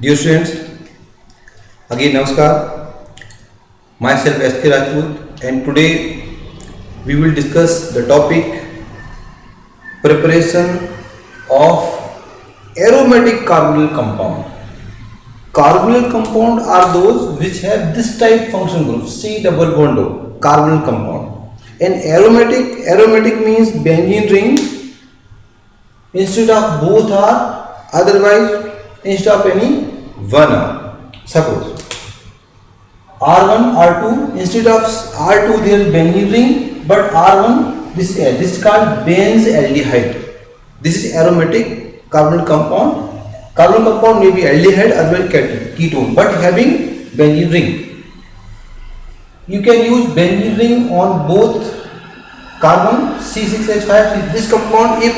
Dear students, again Namaskar. Myself S.K. Rajput, and today we will discuss the topic preparation of aromatic carbonyl compound. Carbonyl compound are those which have this type function group C double bond O, carbonyl compound. And aromatic means benzene ring. Instead of both are, otherwise instead of any one are. Suppose R1, R2, instead of R2 there is benzene ring, but R1 this is called benzaldehyde. This is aromatic carbonyl compound. Carbonyl compound may be aldehyde, otherwise ketone, but having benzene ring. You can use benzene ring on both carbon C6H5. This compound, if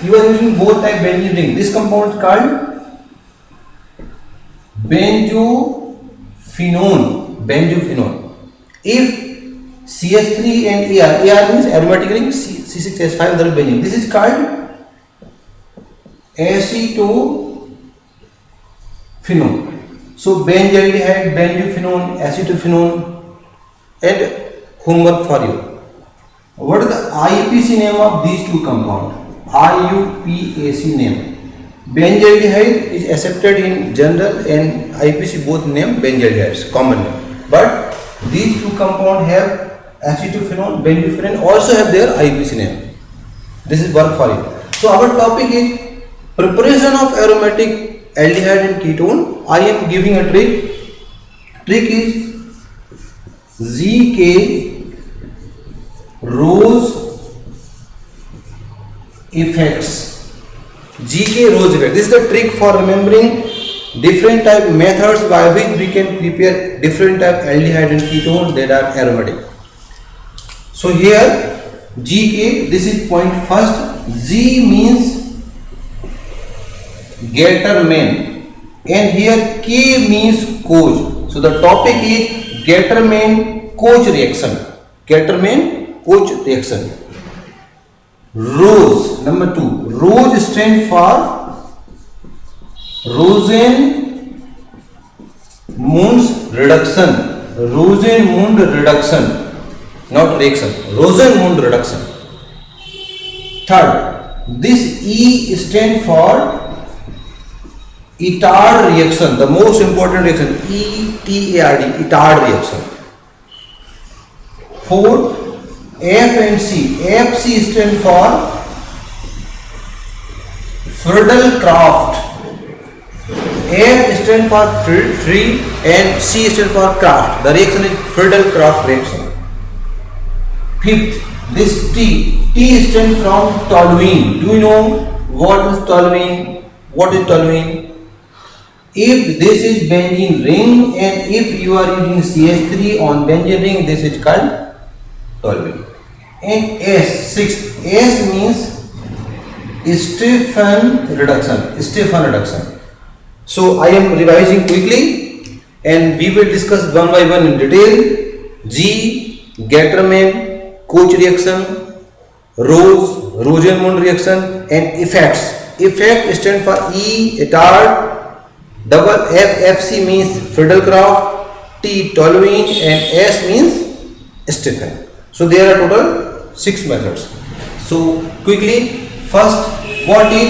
you are using both type benzene ring, this compound is called benzophenone. If CH3 and AR means aromatic ring, C6H5 that is benzene. This is called acetophenone. So benzaldehyde, benzophenone, acetophenone, and homework for you. What is the IUPAC name of these two compounds? IUPAC name. Benzaldehyde is accepted in general and IUPAC both name benzaldehydes, common name. But these two compounds have acetophenone, benzophenone also have their IUPAC name. This is work for you. So our topic is preparation of aromatic aldehyde and ketone. I am giving a trick. Trick is ZK Rose effects. GK Rose effect. This is the trick for remembering different type methods by which we can prepare different type aldehyde and ketone that are aromatic. So here GK, this is point first. Z means Gattermann, and here K means Koch. So the topic is Gattermann-Koch reaction. Gattermann-Koch reaction. Rose, number 2. Rose stands for Rosenmund's reduction. Rosenmund reduction, not reaction. Rosenmund reduction. Third, this E stands for Itard reaction, the most important reaction. ETARD, Itard reaction. Fourth, F and C. FC stands for Friedel-Crafts. F stands for free and C stands for Kraft. The reaction is Friedel-Crafts reaction. Fifth, this T stands from toluene. Do you know what is toluene? What is toluene? If this is benzene ring and if you are using CH3 on benzene ring, this is called toluene. And S, sixth, S means Stephan reduction. So I am revising quickly and we will discuss one by one in detail. G, Gattermann-Koch reaction, Rosenmund reaction, and effects. Effect stands for E, Itard, double F, FC means Friedel-Crafts, T, toluene, and S means Stephan. So there are total 6 methods. So quickly, first, what is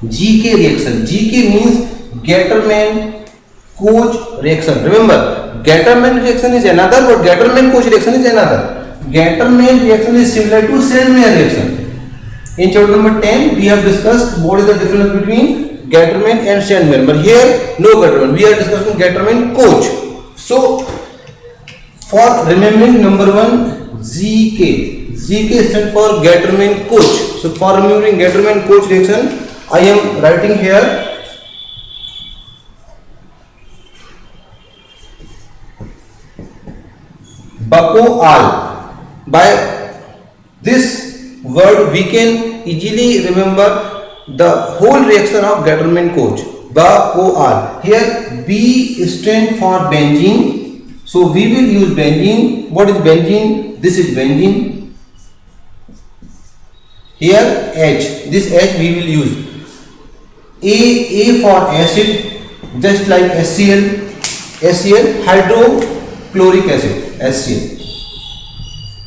GK reaction? GK means Gattermann-Koch reaction. Remember, Gattermann reaction is another, but Gattermann-Koch reaction is another. Gattermann reaction is similar to Sandmeyer reaction. In chapter number 10, we have discussed what is the difference between Gattermann and Sandmeyer. But here, no Gattermann. We are discussing Gattermann-Koch. So, for remembering number 1, ZK. ZK stands for Gattermann-Koch. So for remembering Gattermann-Koch reaction, I am writing here Baco-Al. By this word we can easily remember the whole reaction of Gattermann-Koch. Baco-Al. Here B stands for benzene. So we will use benzene. What is benzene? This is benzene. Here H. This H we will use. A for acid. just like HCl hydrochloric acid, HCl,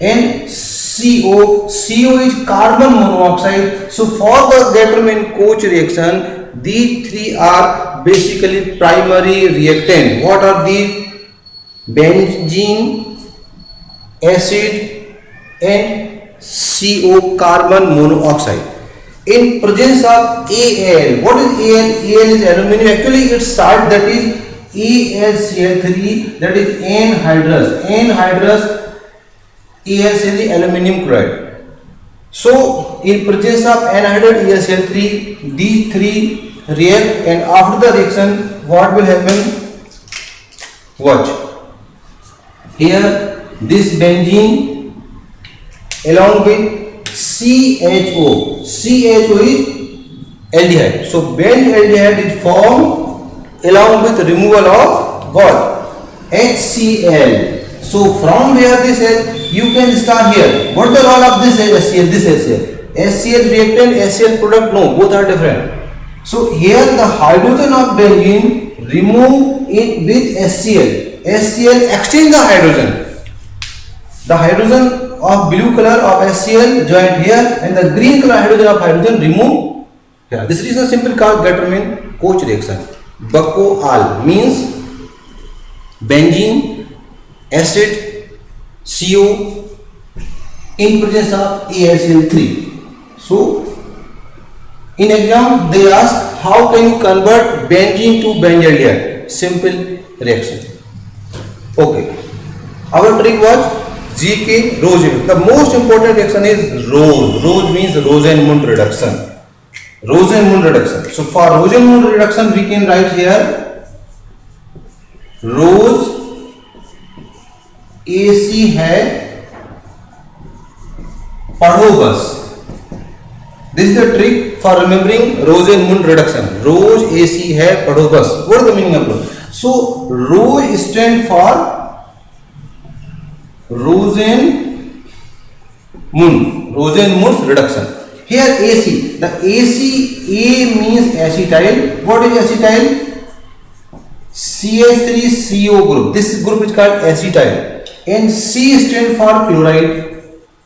and CO is carbon monoxide. So for the Gattermann-Koch reaction, these three are basically primary reactant. What are the? Benzene, acid, and CO, carbon monoxide. In presence of Al, what is Al? Al is aluminum. Actually, its salt, that is AlCl3, that is anhydrous. AlCl is aluminum chloride. So in presence of anhydrous AlCl3, these three react, and after the reaction, what will happen? Watch. Here, this benzene along with CHO is aldehyde. So benzyl aldehyde is formed along with removal of what? HCl. So from where this is, you can start here. What is the role of this HCl? This HCl. HCl reactant, HCl product, no, both are different. So here the hydrogen of benzene remove it with HCl. HCl exchange the hydrogen. The hydrogen of blue color of HCl joined here, and the green color hydrogen of hydrogen remove here. This is a simple called Gattermann-Koch reaction. Baco-Al means benzene, acid, CO in presence of AlCl3. So in exam they ask how can you convert benzene to benzaldehyde? Simple reaction. Okay, our trick was GK Rose. The most important reaction is Rose. Rose means Rosenmund reduction. Rosenmund reduction. So for Rosenmund reduction, we can write here Rose AC है पढ़ो बस. This is the trick for remembering Rosenmund reduction. Rose AC है पढ़ो बस. What is the meaning of Rose? So Rose stand for Rosenmund reduction. Here AC, the AC, A means acetyl. What is acetyl? CH3CO group. This group is called acetyl. And C stand for chloride.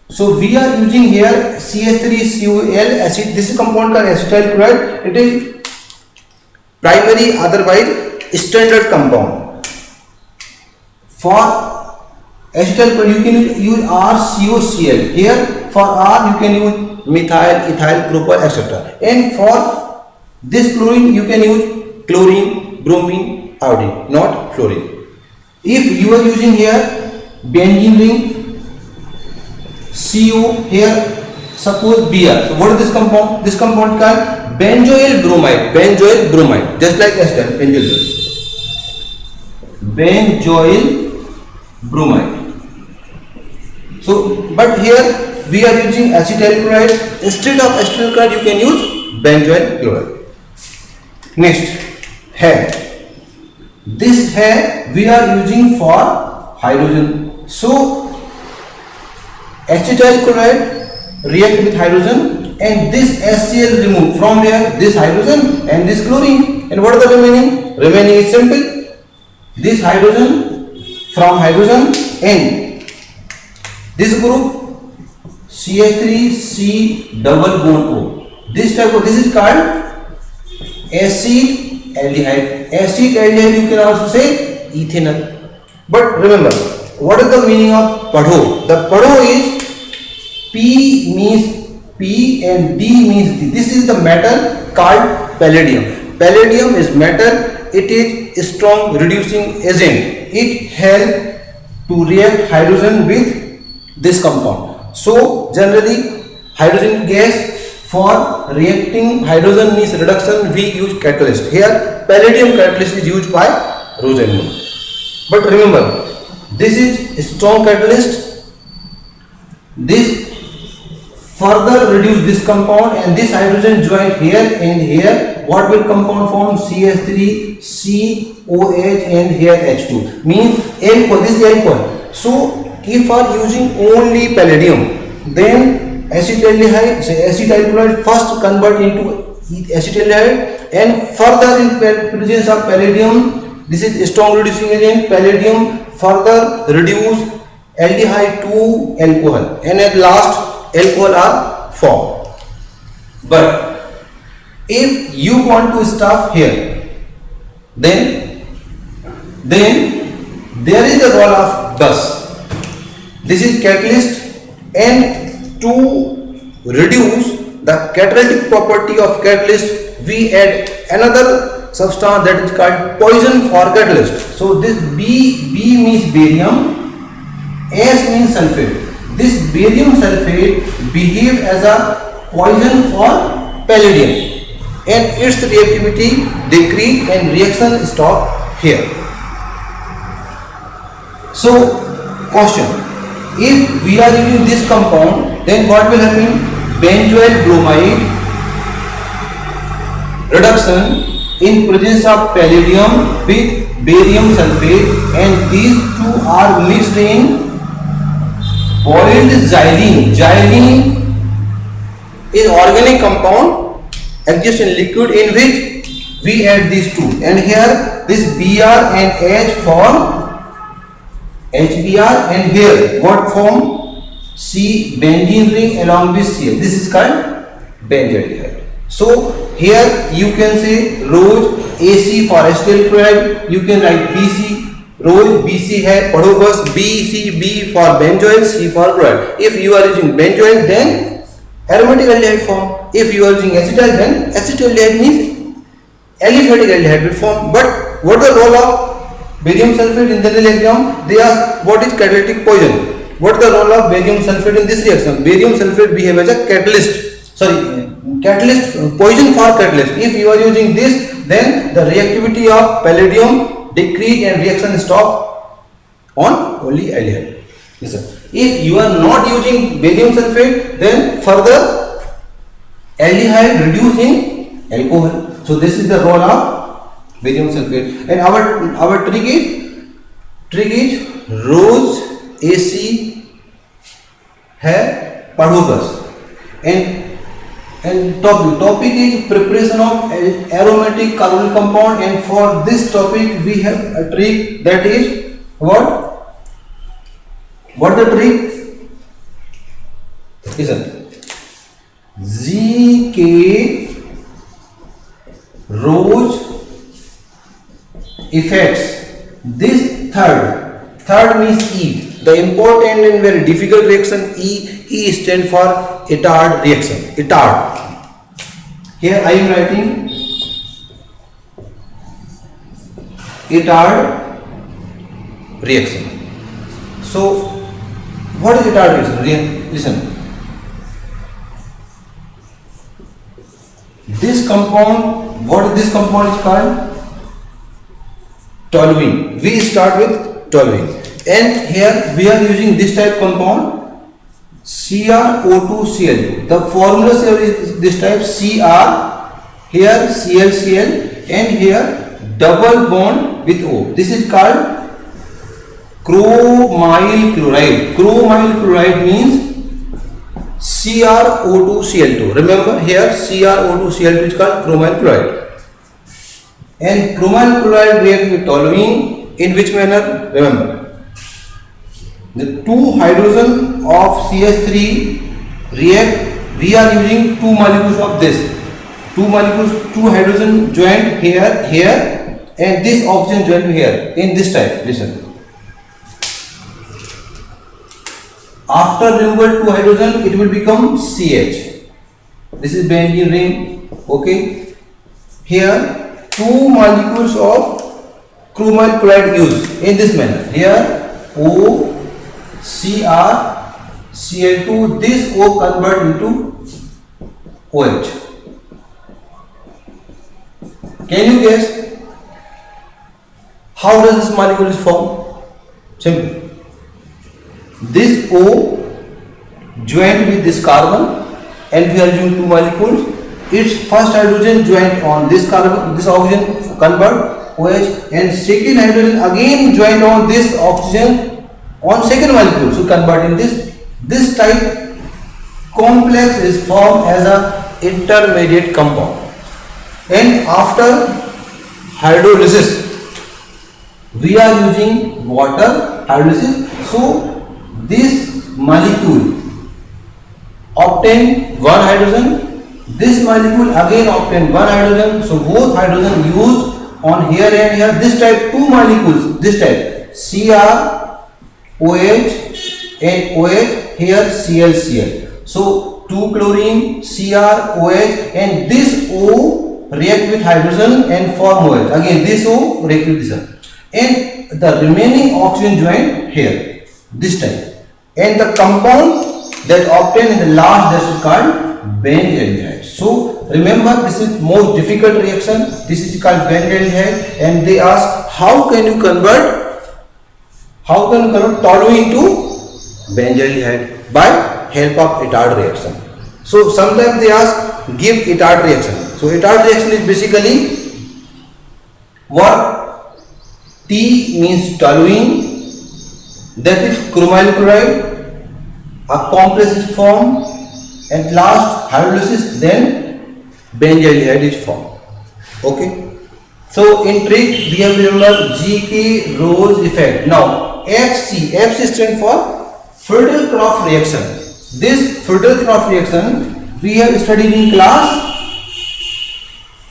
So we are using here CH3COl acid. This is compound called acetyl chloride. It is primary, otherwise standard compound. For acetyl chloride you can use RCOCl. Here for R you can use methyl, ethyl, propyl, etc. And for this chlorine you can use chlorine, bromine, iodine, not fluorine. If you are using here benzene ring, CO, here suppose Br. So what is this compound? This compound called benzoyl bromide. Benzoyl bromide, just like acetyl, benzoyl bromide. So, but here we are using acetyl chloride. Instead of acetyl chloride, you can use benzoyl chloride. Next, hair. This hair we are using for hydrogen. So, acetyl chloride react with hydrogen, and this HCl remove from here this hydrogen and this chlorine. And what are the remaining? Remaining is simple. This hydrogen from hydrogen and this group CH3C double bond O. This is called acid aldehyde. Acid aldehyde you can also say ethanol. But remember, what is the meaning of padho? The padho is P means P and D means D. This is the metal called palladium. Palladium is metal. It is strong reducing agent. It helps to react hydrogen with this compound. So generally hydrogen gas, for reacting hydrogen means reduction, we use catalyst. Here palladium catalyst is used by Rosenmund. But remember, this is a strong catalyst. This further reduce this compound, and this hydrogen join here and here. What will compound form? CH3, COH, and here H2. Means alcohol. This is alcohol. So if are using only palladium, then acetaldehyde, acetyl chloride first convert into acetaldehyde, and further in presence of palladium, this is strong reducing agent, palladium further reduce aldehyde to alcohol, and at last alcohol are formed. But if you want to stop here, then there is the role of bus. This is catalyst, and to reduce the catalytic property of catalyst, we add another substance that is called poison for catalyst. So this B means barium, S means sulfate. This barium sulfate behave as a poison for palladium, and its reactivity decrease and reaction stop here. So question, if we are using this compound, then what will happen? Benzoyl bromide reduction in presence of palladium with barium sulfate, and these two are mixed in boiled xylene. Xylene is organic compound exists in liquid in which we add these two, and here this Br and H form HBr, and here what form? C benzene ring along with Cl. This is called benzaldehyde. So here you can say rose AC for acetyl chloride, you can write BC, rose BC है, पढ़ो बस BC, B for benzoyl, C for chloride. If you are using benzoyl, then aromatic aldehyde form. If you are using acetyl, then acetaldehyde means aliphatic aldehyde will form. But what is the role of barium sulfate in general exam? They ask what is catalytic poison. What is the role of barium sulfate in this reaction? Barium sulfate behave as a catalyst. Catalyst, poison for catalyst. If you are using this, then the reactivity of palladium decrease and reaction stop on only aldehyde. Listen, if you are not using barium sulfate, then further aldehyde reduce in alcohol. So this is the role of barium sulfate. And our trick is rose AC है पढ़ो बस, and topic is preparation of aromatic carbonyl compound, and for this topic we have a trick, that is what the trick? Listen, ZK rose effects. This third means E. The important and very difficult reaction E stands for Itard reaction. Itard. Here I am writing Itard reaction. So what is Itard reaction? Listen. This compound, what this compound is called? Toluene. We start with toluene. And here we are using this type compound CrO2Cl. The formula is this type Cr, here ClCl, and here double bond with O. This is called chromyl chloride. Chromyl chloride means CrO2Cl2. Remember here CrO2Cl2 is called chromyl chloride. And chromyl chloride react with toluene in which manner? Remember, the two hydrogen of CH3 react. We are using two molecules of this. Two hydrogen joined here, and this oxygen joined here in this type. Listen. After removal two hydrogen, it will become CH. This is benzene ring. Okay. Here two molecules of chromyl chloride used in this manner. Here O CrCl2, this O convert into OH. Can you guess how does this molecule is formed? Simple. This O joined with this carbon, and we are using two molecules. Its first hydrogen joined on this carbon, this oxygen convert OH, and second hydrogen again joined on this oxygen on second molecule, so converting this type complex is formed as a intermediate compound. And after hydrolysis, we are using water hydrolysis. So this molecule obtain one hydrogen, this molecule again obtain one hydrogen. So both hydrogen used on here and here. This type two molecules, this type Cr, OH and OH, here Cl, Cl. So 2 chlorine, Cr, OH, and this O react with hydrogen and form OH. Again this O react with this one. And the remaining oxygen join here, this type. And the compound that obtained in the last, that is called benzaldehyde. So remember, this is most difficult reaction. This is called benzaldehyde, and they ask how can you convert toluene to benzaldehyde by help of Itard reaction. So sometimes they ask give Itard reaction. So Itard reaction is basically what? T means toluene, that is chromyl chloride, a complex is formed, and last hydrolysis, then benzaldehyde is formed. Okay. So in trick we have remembered GK Rose effect. Now FC stands for Friedel-Crafts reaction. This Friedel-Crafts reaction we have studied in class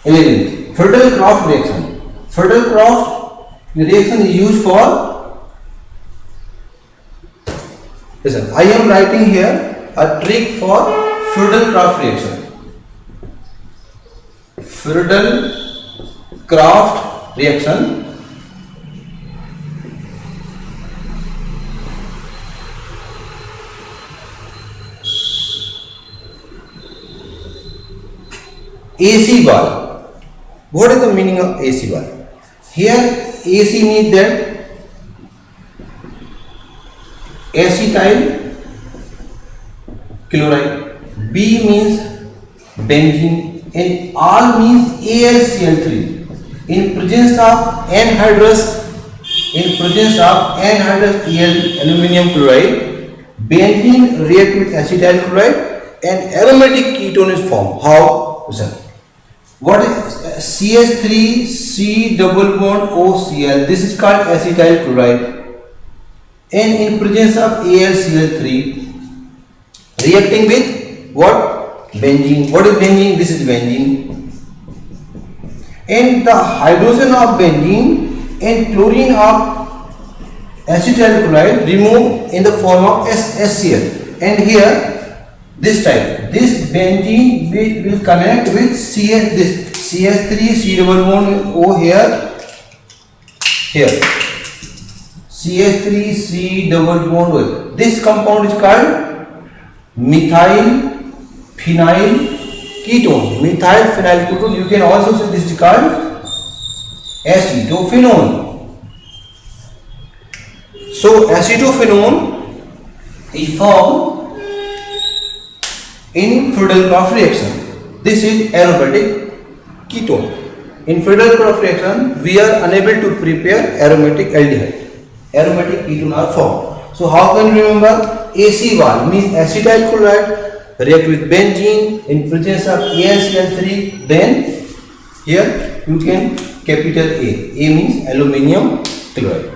11. Friedel-Crafts reaction. Friedel-Crafts reaction is used for, listen, I am writing here a trick for Friedel-Crafts reaction. Friedel-Crafts reaction. AC bar. What is the meaning of AC bar? Here AC means that acetyl chloride, B means benzene, and R means AlCl3. In presence of anhydrous aluminium chloride, benzene react with acetyl chloride and aromatic ketone is formed. How? Listen. What is CH3 C double bond OCl? This is called acetyl chloride, and in presence of AlCl3 reacting with what? Benzene. What is benzene? This is benzene, and the hydrogen of benzene and chlorine of acetyl chloride remove in the form of SCl, and here this type, this benzene will connect with this CH3 C double bond O here CH3 C double bond O. This compound is called methyl phenyl ketone. Methyl phenyl ketone, you can also say this is called acetophenone. So acetophenone is formed in Friedel-Crafts reaction. This is aromatic ketone. In Friedel-Crafts reaction, we are unable to prepare aromatic aldehyde. Aromatic ketone are formed. So how can you remember? AC bar means acetyl chloride react with benzene in presence of AlCl3. Then here you can capital A. A means aluminium chloride.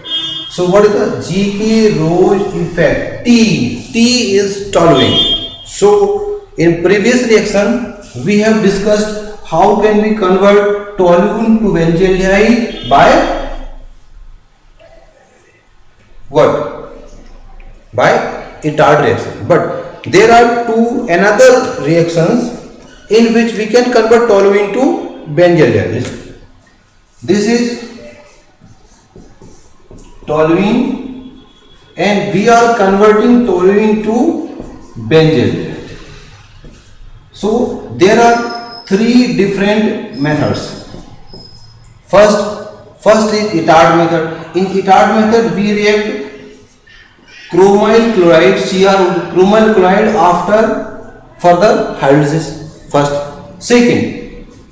So what is the GK Rose effect? T is toluene. So in previous reaction we have discussed how can we convert toluene to benzaldehyde by what? By Itard reaction. But there are another reactions in which we can convert toluene to benzaldehyde. This is toluene, and we are converting toluene to benzaldehyde. So there are 3 different methods. First is Itard method. In Itard method we react chromyl chloride Cr with chromyl chloride after further hydrolysis. First. Second,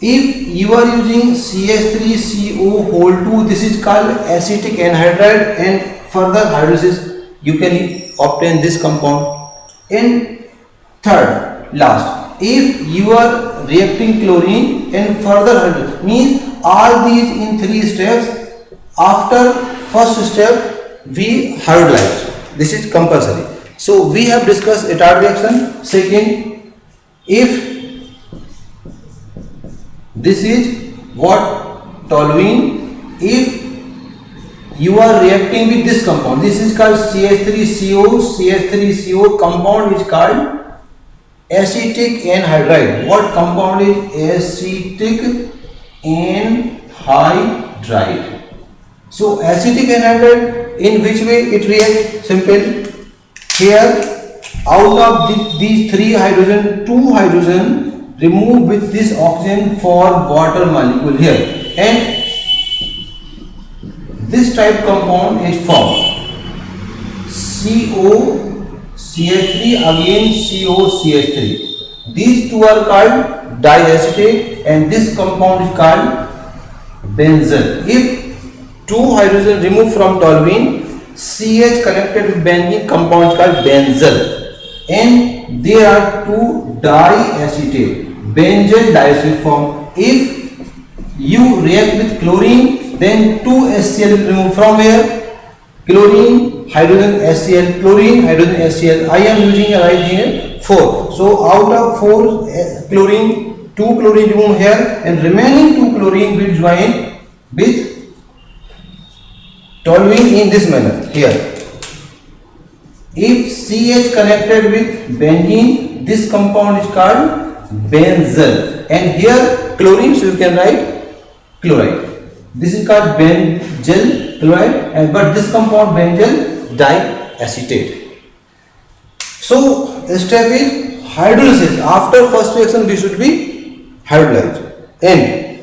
if you are using CH3CO whole 2, this is called acetic anhydride, and further hydrolysis you can obtain this compound. And third, last, if you are reacting chlorine and further hydrogen, means all these in 3 steps. After first step we hydrolyze. This is compulsory. So we have discussed Etard reaction. Second, if this is what toluene, if you are reacting with this compound, this is called CH3CO. CH3CO compound is called acetic anhydride. What compound is acetic anhydride? So acetic anhydride, in which way it reacts? Simple. Here, out of these 3 hydrogen, 2 hydrogen remove with this oxygen for water molecule here, and this type compound is formed. CO CH3 again COCH3. These two are called diacetate, and this compound is called benzene. If 2 hydrogen removed from toluene, CH connected with benzene, compound is called benzene, and there are 2 diacetate, benzene diacetate form. If you react with chlorine, then 2 HCl will remove from here. Chlorine, hydrogen HCl, chlorine, hydrogen HCl. I am using right here 4. So out of 4 chlorine, 2 chlorine remove here, and remaining 2 chlorine will join with toluene in this manner here. If CH connected with benzene, this compound is called benzene, and here chlorine, so you can write chloride. This is called benzyl chloride, and but this compound benzyl diacetate. So step is hydrolysis. After first reaction we should be hydrolyzed, and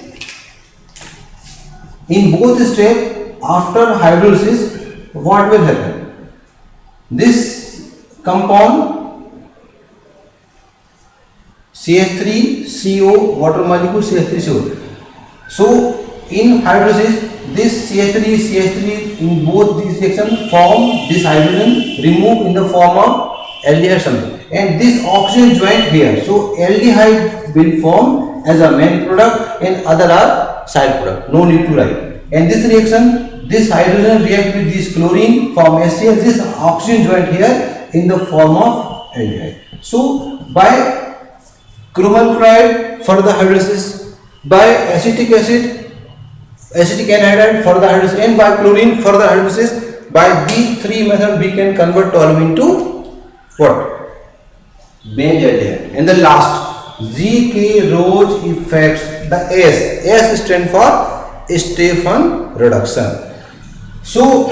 in both steps after hydrolysis what will happen? This compound CH3CO, water molecule CH3CO. So in hydrolysis, this CH3 in both these sections form this hydrogen, remove in the form of aldehyde something, and this oxygen joint here. So aldehyde will form as a main product and other are side product. No need to write. And this reaction, this hydrogen react with this chlorine, form HCl, this oxygen joint here in the form of aldehyde. So by chromyl chloride further hydrolysis, by acetic acid, acetic anhydride further hydrolysis, and by chlorine further hydrolysis. By these 3 methods we can convert toluene to what? Benzaldehyde. And the last, Z.K. Roche effects, the S stands for Stephan reduction. So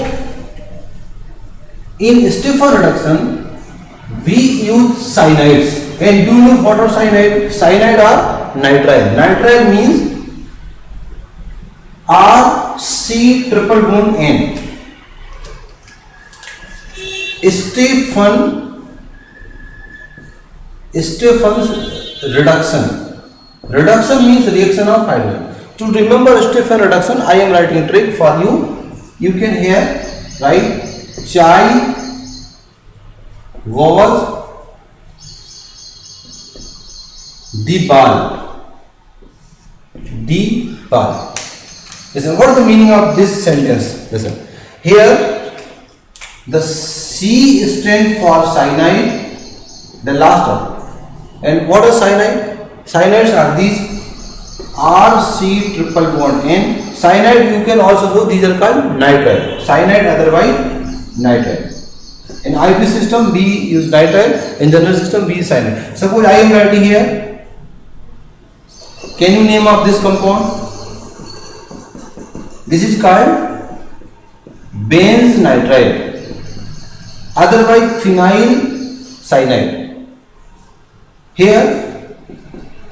in Stephan reduction we use cyanides. And do you know what are cyanide? Cyanide are nitrile. Nitrile means RC triple bond N. Stephan's reduction. Reduction means reaction of hydrogen. To remember Stephan reduction, I am writing a trick for you. You can here write chai was Dibal. Listen, what is the meaning of this sentence? Listen. Here, the C stands for cyanide, the last one. And what is cyanide? Cyanides are these RC triple bond N. Cyanide you can also know, these are called nitrile. Cyanide otherwise nitrile. In IP system we use nitrile, in general system we use cyanide. Suppose I am writing here. Can you name of this compound? This is called benzonitrile, otherwise phenyl cyanide. Here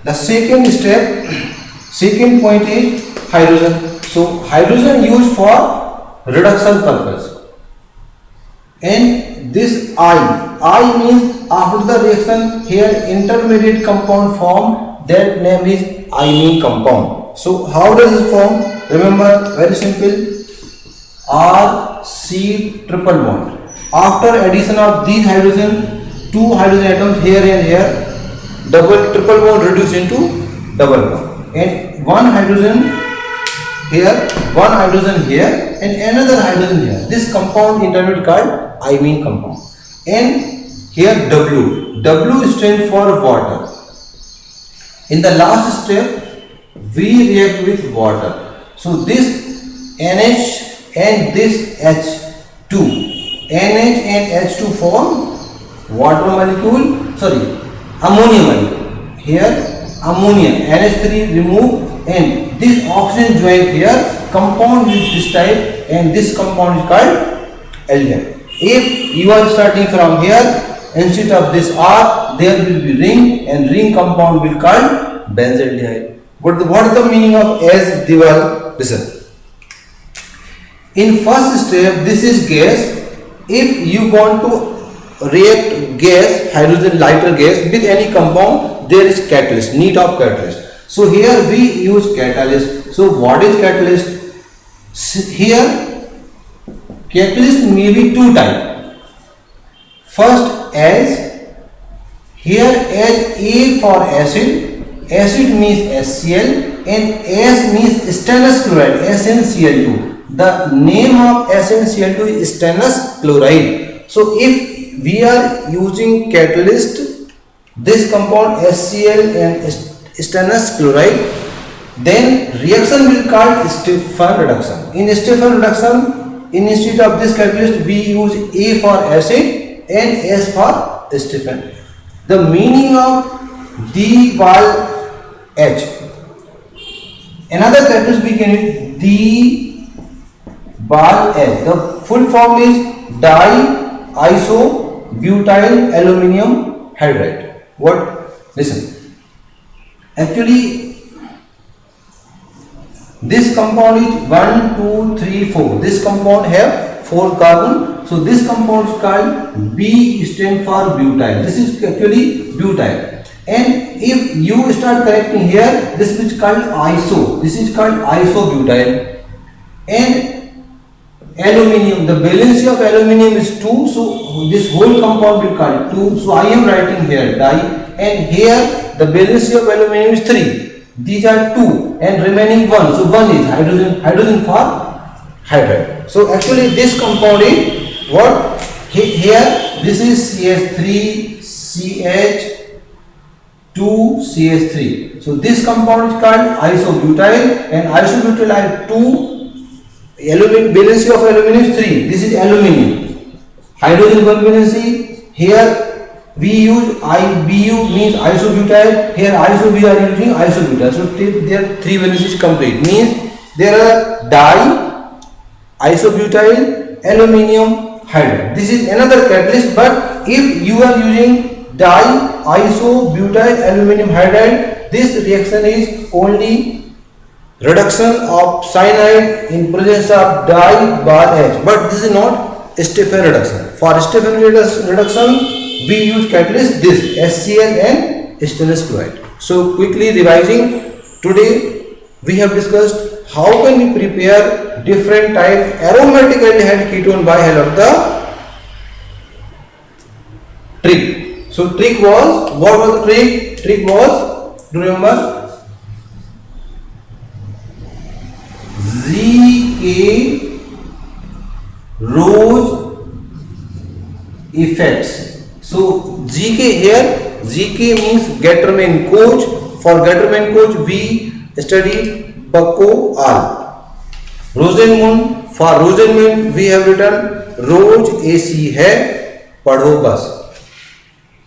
the second step, second point is hydrogen. So hydrogen used for reduction purpose. And this I means after the reaction here intermediate compound form, that name is imine compound. So how does it form? Remember, very simple, RC triple bond. After addition of these hydrogen, 2 hydrogen atoms here and here, double triple bond reduced into double bond, and one hydrogen here, one hydrogen here, and another hydrogen here. This compound intermediate called imine compound. And here W stands for water. In the last step, we react with water. So this NH and this H2, NH and H2 form water molecule, ammonia molecule. Here ammonia, NH3 remove, and this oxygen joint here, compound with this type, and this compound is called aldehyde. If you are starting from here, instead of this R, there will be ring, and ring compound will called benzaldehyde. What is the meaning of as Diwal? Listen. In first step, this is gas. If you want to react gas, hydrogen lighter gas with any compound, there is catalyst, need of catalyst. So here we use catalyst. So what is catalyst? Here catalyst may be two types. First, as here as A for acid, acid means HCl, and S means stannous chloride, SnCl2. The name of SnCl2 is stannous chloride. So if we are using catalyst, this compound HCl and stannous chloride, then reaction will called Stephan reduction. In Stephan reduction, instead of this catalyst, we use A for acid and S for Stephan. The meaning of Diwal H. Another catalyst we can use Diwal H. The full form is di-isobutyl aluminum hydride. What? Listen. Actually, this compound is 1, 2, 3, 4. This compound have 4 carbon. So this compound is called B stand for butyl. This is actually butyl. And if you start correcting here, this is called iso. This is called isobutyl. And aluminium, the valency of aluminium is 2. So this whole compound will call 2. So I am writing here di, and here the valency of aluminium is 3. These are 2 and remaining 1. So 1 is hydrogen for hydride. So actually this compound is what? Here this is CH3, CH2, CH3. So this compound is called isobutyl, and isobutyl are 2. Valency of aluminum is 3. This is aluminium. Hydrogen 1 valency. Here we use IBU means isobutyl. Here iso we are using isobutyl. So there 3 valencies complete. Means there are di, isobutyl, aluminium, hydride. This is another catalyst. But if you are using di, isobutyl, aluminium hydride, this reaction is only reduction of cyanide in presence of Diwal H. But this is not Stephan reduction. For Stephan reduction, we use catalyst this HCl and stannous chloride. So quickly revising, today we have discussed how can we prepare different type aromatic aldehyde ketone by help of the trick. So trick was, what was the trick? Trick was, do you remember? ZK Rose effects. So GK here, GK means Gattermann Koch. For Gattermann Koch we study Bako Al. Rosenmund, for Rosenmund we have written Roज AC है, पढ़ो बस.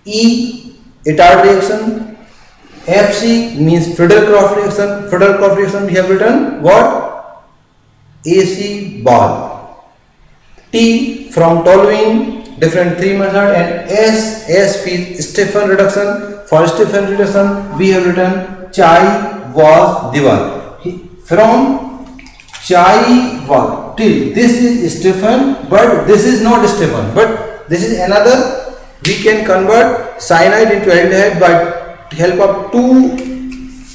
E Itard reaction. FC means Friedel-Crafts reaction. Friedel-Crafts reaction we have written what? AC ball. T from Tolling, different 3 method, and S is Stephan reduction. For Stephan reduction we have written chai was Diwal. From chai was till this is Stephan, but this is not Stephan, but this is another. We can convert cyanide into aldehyde by help of 2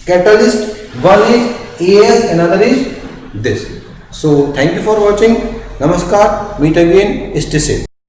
catalysts. One is AS, another is this. So thank you for watching. Namaskar. Meet again. Stay safe.